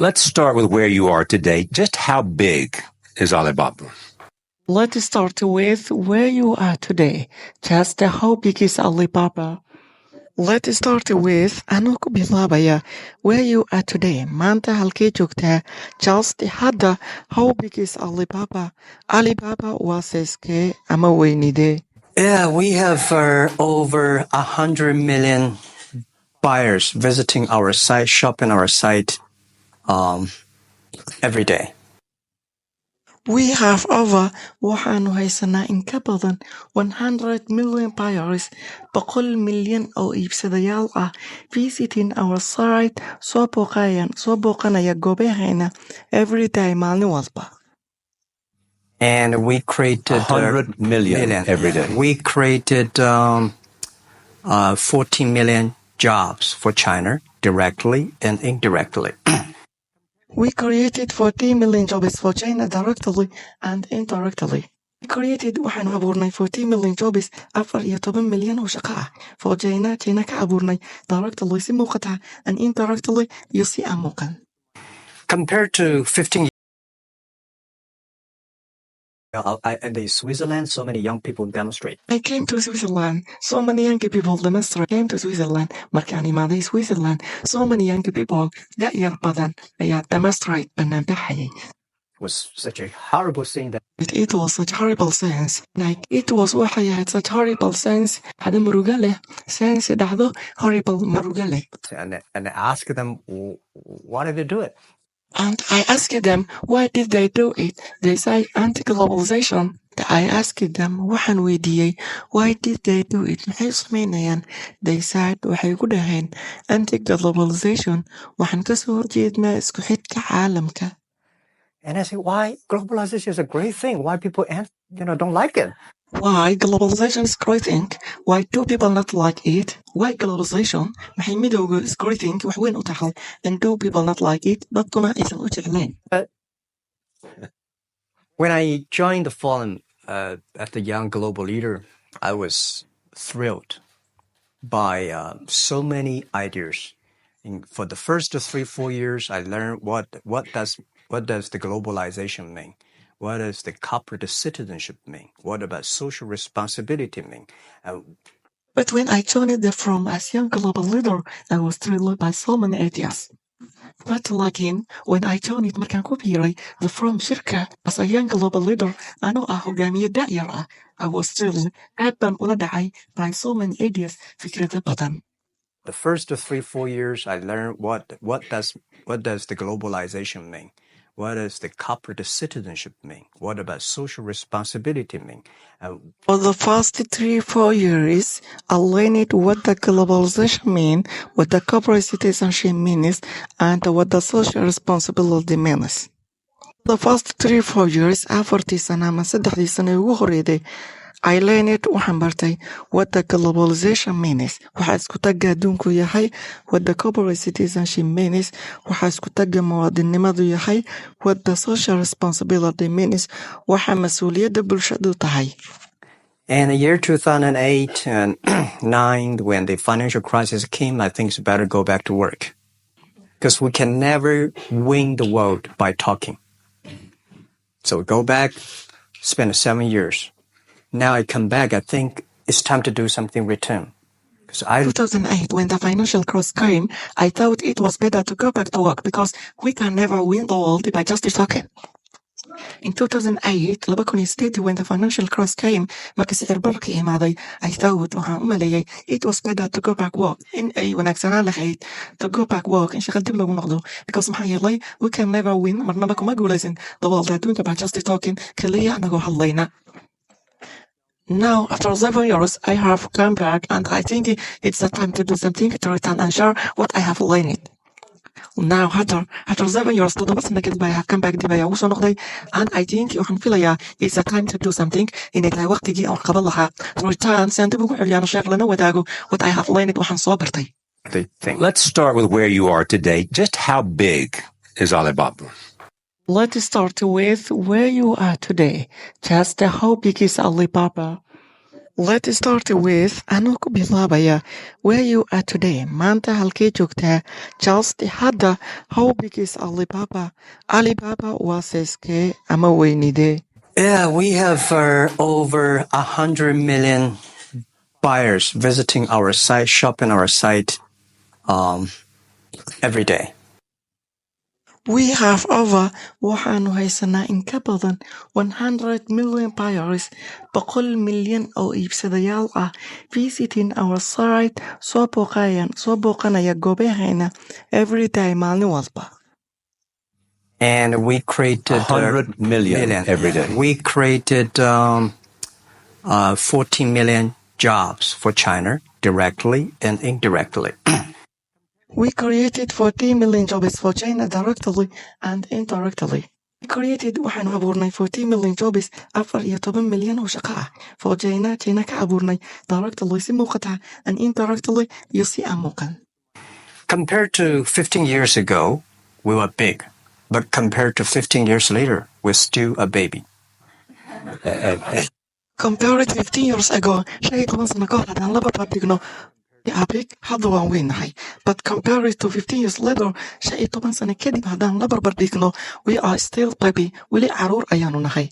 Let's start with where you are today. Just how big is Alibaba? Let's start with where you are today. Just how big is Alibaba? Let's start with anoo ku bilaabaya where you are today. Maanta halkee joogtaa? Just hadda how big is Alibaba? Alibaba waa seeskee ama weynidee? Yeah, we have over 100 million buyers visiting our site, shopping our site every day. We have over waxaanu haysanaa in ka badan 100 million buyers, 100 milyan oo iibsadayaal ah, visiting our site, soo booqanaya goobaheena every day maalin walba. And we created 100 million every day. We created 14 million jobs for China directly and indirectly. We created 14 million jobs for China directly and indirectly. We created waxaanu abuurnay 14 million jobs, 14 milyan oo shaqo ah for China ka abuurnay directly si muuqata and indirectly iyo si aan muuqan. Compared to 15 years in Switzerland, so many young people demonstrate. I came to Switzerland. So many young people came to Switzerland. Markaan imaaday Switzerland, so many young people da'yar badan ayaa demonstrate banaanbaxayay. It was such a horrible thing that It was such horrible sense. Like it was waxay ahayd such horrible sense. Hada muruga leh. Sense dhacdo horrible muruga leh. and I asked them, why did they do it? And I asked them, why did they do it? They say anti-globalization. I asked them, waxaan weydiiyey, why did they do it? Maxay sameynayaan? They said, waxay ku dhaheen anti-globalization. Waxaan kasoo horjeednaa isku xidhka caalamka. And I said, why? Globalization is a great thing. Why people don't like it? Why globalization is great thing? Why do people not like it? Why globalization? Maxay midowga is great thing wax weyn u tahay and do people not like it? Dadkuna aysan u jeclayn. When I joined the forum as the young global leader, I was thrilled by so many ideas. For the first 3-4 years, I learned what does the globalization mean. What does the corporate citizenship mean? What about social responsibility mean? But when I joined the firm as young global leader, I was thrilled by so many ideas. But laakiin when I joined markaan ku biiray the firm shirka as a young global leader, anoo ah hogaamiye da'yar ah, I was thrilled aad baan ula dhacay by so many ideas, fikrado badan. The first 3-4 years, I learned what does the globalization mean. What does the corporate citizenship mean? What about social responsibility mean? For the first 3-4 years, I learned what the globalization means, what the corporate citizenship means, and what the social responsibility means. The first 3-4 years, afartii sana ama 3 sano ugu horeeyay, I learned waxaan bartay what the globalization means. Waxa isku tagga adduunku yahay. What the corporate citizenship means. Waxa isku tagga muwaadinimadu yahay. What the social responsibility means. Waxa mas'uuliyadda bulshadu tahay. In the year 2008 and 9, when the financial crisis came, I think it's better go back to work. Because we can never win the world by talking. So go back, spend 7 years. Now I come back, I think it's time to do something return. 2008, when the financial crisis came, I thought it was better to go back to work because we can never win the world by just talking. In 2008, when the financial crisis came, marka sicir bararka imaaday, I thought waxaan u maleeyay it was better to go back work. In ay wanaagsanaan lahayd to go back work in shaqo dib lagu noqdo because maxaa yeelay we can never win marnaba kuma guulaysan the world adduunka by just talking kaliya anagoo hadlayna. Now, after 7 years, I have come back and I think it's the time to do something to return and share what I have learned. Now, after 7 years, I have come back and I think waxaan filayaa it's the time to do something inay tahay waqtigii aan qaban lahaa to return si aan dib ugu celiyaan sheekh lana wadaago what I have learned waxaan soo bartay. Let's start with where you are today. Just how big is Alibaba? Let's start with where you are today. Just how big is Alibaba? Let's start with anoo ku bilaabaya where you are today. Maanta halkee joogtaa? Just hadda. How big is Alibaba? Alibaba waa seeskee ama weynidee? Yeah, we have over 100 million buyers visiting our site, shopping our site every day. We have over waxaanu haysanaa in ka badan 100 million buyers, 100 milyan oo iibsadayaal ah, visiting our site, soo booqanaya goobaheena every day maalin walba. And we created 100 million every day. We created 14 million jobs for China directly and indirectly. We created 14 million jobs for China directly and indirectly. Waxaanu abuurnay 14 million jobs, 14 milyan oo shaqo ah for China ka abuurnay directly si muuqata and indirectly iyo si aan muuqan. Compared to 15 years ago, we were big. But compared to 15 years later, we're still a baby. Compared to 15 years ago, 15 sano ka hor haddaan laba dhigno big, hadda waan weynahay. But compared to 15 years later, 15 sano kadib haddaan la barbar dhigno, we are still baby, weli caruur ayaanu nahay.